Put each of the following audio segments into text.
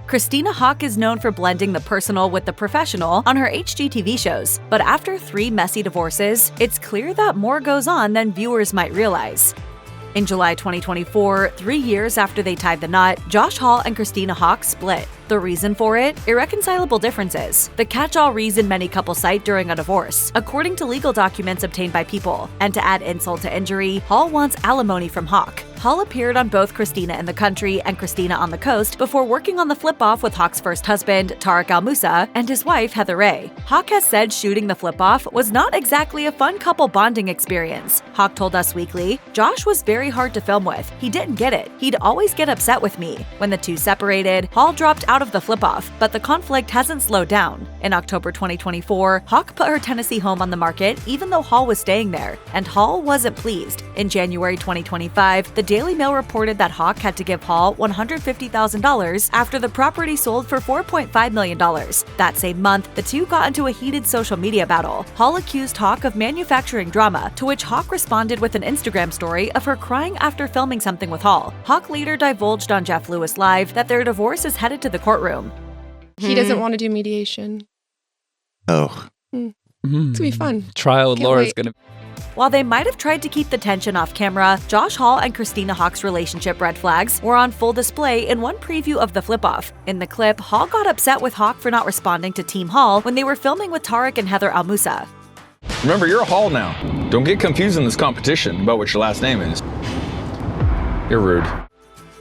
Christina Haack is known for blending the personal with the professional on her HGTV shows, but after 3 messy divorces, it's clear that more goes on than viewers might realize. In July 2024, 3 years after they tied the knot, Josh Hall and Christina Haack split. The reason for it? Irreconcilable differences. The catch-all reason many couples cite during a divorce, according to legal documents obtained by People. And to add insult to injury, Hall wants alimony from Haack. Hall appeared on both Christina in the Country and Christina on the Coast before working on the flip-off with Haack's first husband, Tarek Al-Moussa, and his wife, Heather Ray. Haack has said shooting the flip-off was not exactly a fun couple bonding experience. Haack told Us Weekly, "Josh was very hard to film with. He didn't get it. He'd always get upset with me." When the two separated, Hall dropped out of the flip-off, but the conflict hasn't slowed down. In October 2024, Haack put her Tennessee home on the market even though Hall was staying there, and Hall wasn't pleased. In January 2025, the Daily Mail reported that Haack had to give Hall $150,000 after the property sold for $4.5 million. That same month, the two got into a heated social media battle. Hall accused Haack of manufacturing drama, to which Haack responded with an Instagram story of her crying after filming something with Hall. Haack later divulged on Jeff Lewis Live that their divorce is headed to the courtroom. He doesn't want to do mediation. Oh. It's going to be fun. Trial with Can't Laura's wait. going to... While they might have tried to keep the tension off camera, Josh Hall and Christina Haack's relationship red flags were on full display in one preview of the flip-off. In the clip, Hall got upset with Haack for not responding to Team Hall when they were filming with Tarek and Heather Al-Moussa. Remember, you're a Hall now. Don't get confused in this competition about what your last name is. You're rude.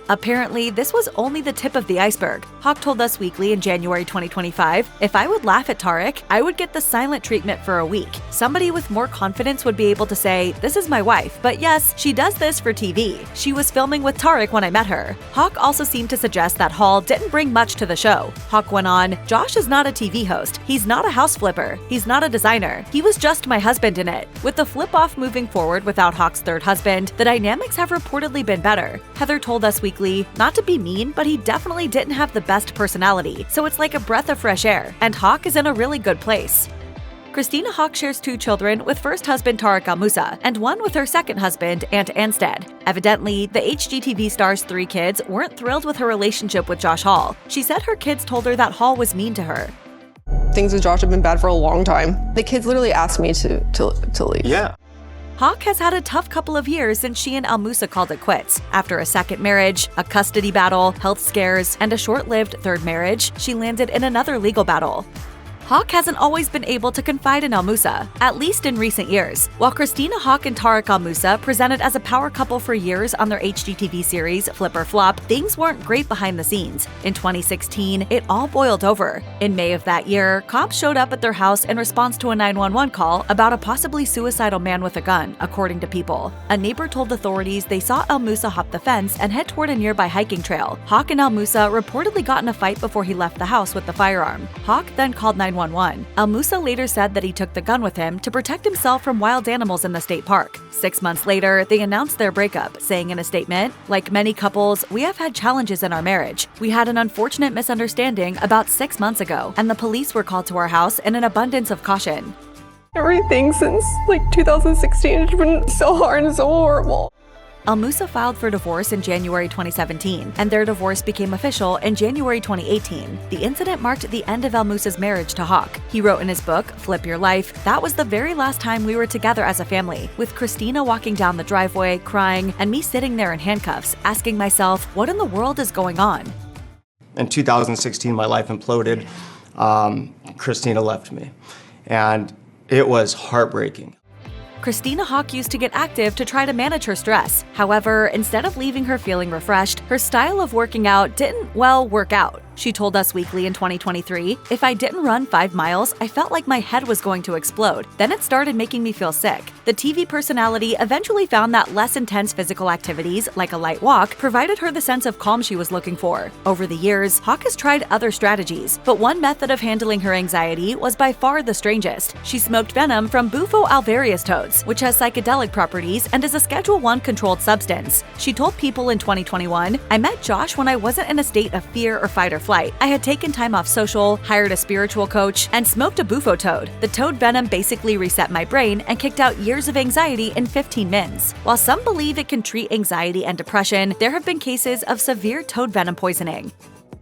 Apparently, this was only the tip of the iceberg. Haack told Us Weekly in January 2025, "If I would laugh at Tarek, I would get the silent treatment for a week. Somebody with more confidence would be able to say, 'This is my wife, but yes, she does this for TV. She was filming with Tarek when I met her.'" Haack also seemed to suggest that Hall didn't bring much to the show. Haack went on, "Josh is not a TV host. He's not a house flipper. He's not a designer. He was just my husband in it." With the flip-off moving forward without Haack's third husband, the dynamics have reportedly been better. Heather told Us Weekly, "Not to be mean, but he definitely didn't have the best personality, so it's like a breath of fresh air, and Haack is in a really good place." Christina Haack shares 2 children with first husband Tarek Al-Moussa and one with her second husband, Ant Anstead. Evidently, the HGTV star's 3 kids weren't thrilled with her relationship with Josh Hall. She said her kids told her that Hall was mean to her. Things with Josh have been bad for a long time. The kids literally asked me to leave. Yeah. Haack has had a tough couple of years since she and Al-Moussa called it quits. After a second marriage, a custody battle, health scares, and a short-lived third marriage, she landed in another legal battle. Haack hasn't always been able to confide in Al-Moussa, at least in recent years. While Christina Haack and Tarek Al-Moussa presented as a power couple for years on their HGTV series Flip or Flop, things weren't great behind the scenes. In 2016, it all boiled over. In May of that year, cops showed up at their house in response to a 911 call about a possibly suicidal man with a gun, according to People. A neighbor told authorities they saw Al-Moussa hop the fence and head toward a nearby hiking trail. Haack and Al-Moussa reportedly got in a fight before he left the house with the firearm. Haack then called 911. Al-Moussa later said that he took the gun with him to protect himself from wild animals in the state park. 6 months later, they announced their breakup, saying in a statement, "Like many couples, we have had challenges in our marriage. We had an unfortunate misunderstanding about 6 months ago, and the police were called to our house in an abundance of caution." Everything since 2016 has been so hard and so horrible. Al-Moussa filed for divorce in January 2017, and their divorce became official in January 2018. The incident marked the end of Al-Moussa's marriage to Haack. He wrote in his book, Flip Your Life, "That was the very last time we were together as a family, with Christina walking down the driveway, crying, and me sitting there in handcuffs, asking myself, what in the world is going on?" In 2016, my life imploded. Christina left me, and it was heartbreaking. Christina Haack used to get active to try to manage her stress. However, instead of leaving her feeling refreshed, her style of working out didn't, well, work out. She told Us Weekly in 2023, "If I didn't run 5 miles, I felt like my head was going to explode. Then it started making me feel sick." The TV personality eventually found that less intense physical activities, like a light walk, provided her the sense of calm she was looking for. Over the years, Haack has tried other strategies, but one method of handling her anxiety was by far the strangest. She smoked venom from Bufo alvarius toads, which has psychedelic properties and is a Schedule I controlled substance. She told People in 2021, "I met Josh when I wasn't in a state of fear or fight or flight. I had taken time off social, hired a spiritual coach, and smoked a Bufo toad. The toad venom basically reset my brain and kicked out years of anxiety in 15 mins." While some believe it can treat anxiety and depression, there have been cases of severe toad venom poisoning.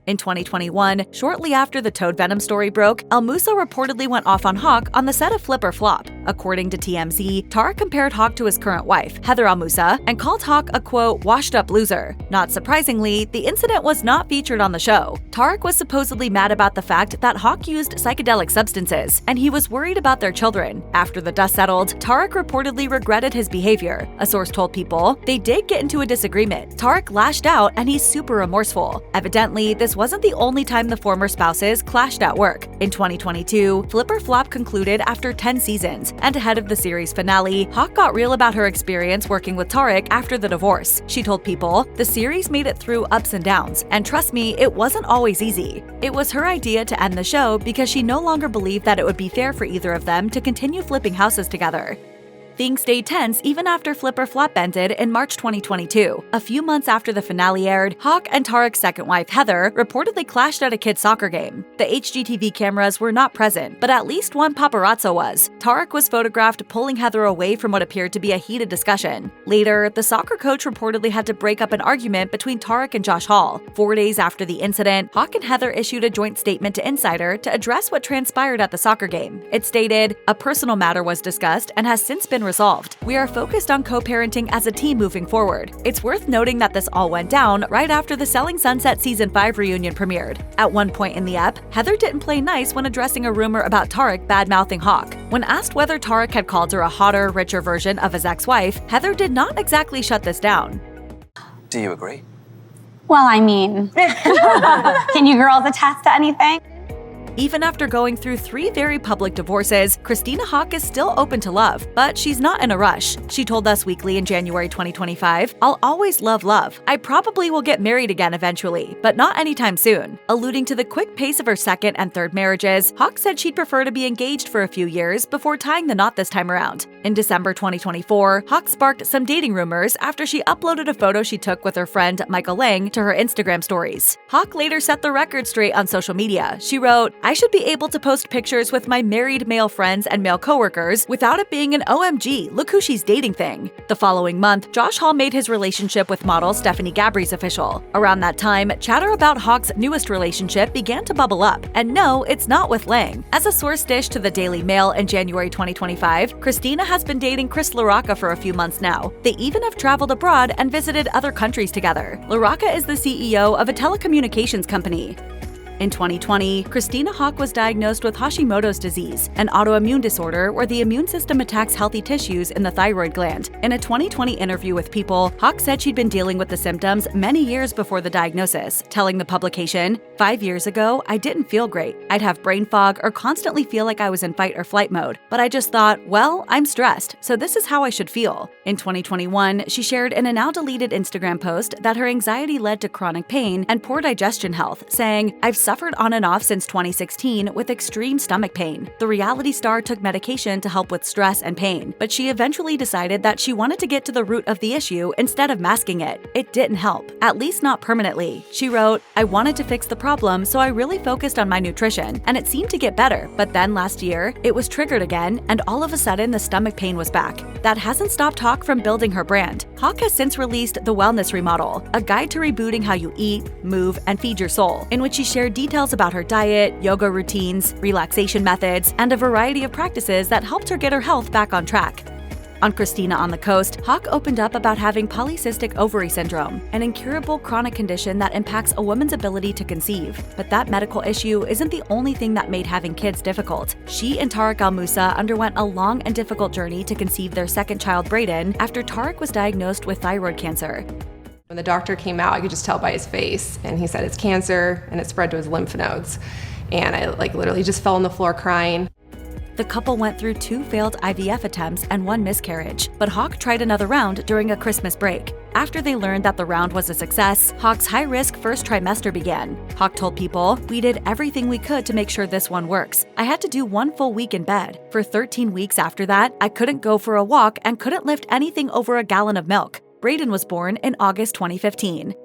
In 2021, shortly after the toad venom story broke, Almusa reportedly went off on Haack on the set of Flip or Flop. According to TMZ, Tarek compared Haack to his current wife, Heather Almusa, and called Haack a, quote, washed-up loser. Not surprisingly, the incident was not featured on the show. Tarek was supposedly mad about the fact that Haack used psychedelic substances, and he was worried about their children. After the dust settled, Tarek reportedly regretted his behavior. A source told People they did get into a disagreement. Tarek lashed out, and he's super remorseful. Evidently, this wasn't the only time the former spouses clashed at work. In 2022, Flip or Flop concluded after 10 seasons, and ahead of the series finale, Haack got real about her experience working with Tarek after the divorce. She told People, "The series made it through ups and downs, and trust me, it wasn't always easy. It was her idea to end the show because she no longer believed that it would be fair for either of them to continue flipping houses together." Things stayed tense even after Flip or Flop ended in March 2022. A few months after the finale aired, Haack and Tarek's second wife, Heather, reportedly clashed at a kid's soccer game. The HGTV cameras were not present, but at least one paparazzo was. Tarek was photographed pulling Heather away from what appeared to be a heated discussion. Later, the soccer coach reportedly had to break up an argument between Tarek and Josh Hall. 4 days after the incident, Haack and Heather issued a joint statement to Insider to address what transpired at the soccer game. It stated, "A personal matter was discussed and has since been resolved. We are focused on co-parenting as a team moving forward." It's worth noting that this all went down right after the Selling Sunset Season 5 reunion premiered. At one point in the ep, Heather didn't play nice when addressing a rumor about Tarek bad-mouthing Haack. When asked whether Tarek had called her a hotter, richer version of his ex-wife, Heather did not exactly shut this down. Do you agree? Well, I mean, can you girls attest to anything? Even after going through 3 very public divorces, Christina Haack is still open to love, but she's not in a rush. She told Us Weekly in January 2025, "I'll always love love. I probably will get married again eventually, but not anytime soon." Alluding to the quick pace of her second and third marriages, Haack said she'd prefer to be engaged for a few years before tying the knot this time around. In December 2024, Haack sparked some dating rumors after she uploaded a photo she took with her friend Michael Lang to her Instagram stories. Haack later set the record straight on social media. She wrote, "I should be able to post pictures with my married male friends and male coworkers without it being an OMG, look who she's dating thing." The following month, Josh Hall made his relationship with model Stephanie Gabrys official. Around that time, chatter about Haack's newest relationship began to bubble up. And no, it's not with Lang. As a source dished to the Daily Mail in January 2025, Christina has been dating Chris LaRocca for a few months now. They even have traveled abroad and visited other countries together. LaRocca is the CEO of a telecommunications company. In 2020, Christina Haack was diagnosed with Hashimoto's disease, an autoimmune disorder where the immune system attacks healthy tissues in the thyroid gland. In a 2020 interview with People, Haack said she'd been dealing with the symptoms many years before the diagnosis, telling the publication, "5 years ago, I didn't feel great. I'd have brain fog or constantly feel like I was in fight or flight mode. But I just thought, well, I'm stressed, so this is how I should feel." In 2021, she shared in a now-deleted Instagram post that her anxiety led to chronic pain and poor digestion health, saying, "I've suffered on and off since 2016 with extreme stomach pain. The reality star took medication to help with stress and pain, but she eventually decided that she wanted to get to the root of the issue instead of masking it. It didn't help, at least not permanently." She wrote, "I wanted to fix the problem, so I really focused on my nutrition, and it seemed to get better, but then last year, it was triggered again, and all of a sudden the stomach pain was back." That hasn't stopped Haack from building her brand. Haack has since released The Wellness Remodel, a guide to rebooting how you eat, move, and feed your soul, in which she shared details about her diet, yoga routines, relaxation methods, and a variety of practices that helped her get her health back on track. On Christina on the Coast, Haack opened up about having polycystic ovary syndrome, an incurable chronic condition that impacts a woman's ability to conceive. But that medical issue isn't the only thing that made having kids difficult. She and Tarek Almusa underwent a long and difficult journey to conceive their second child, Brayden, after Tarek was diagnosed with thyroid cancer. When the doctor came out, I could just tell by his face, and he said it's cancer and it spread to his lymph nodes. And I literally just fell on the floor crying. The couple went through 2 failed IVF attempts and 1 miscarriage, but Haack tried another round during a Christmas break. After they learned that the round was a success, Haack's high-risk first trimester began. Haack told People, "We did everything we could to make sure this one works. I had to do 1 full week in bed. For 13 weeks after that, I couldn't go for a walk and couldn't lift anything over a gallon of milk." Brayden was born in August 2015.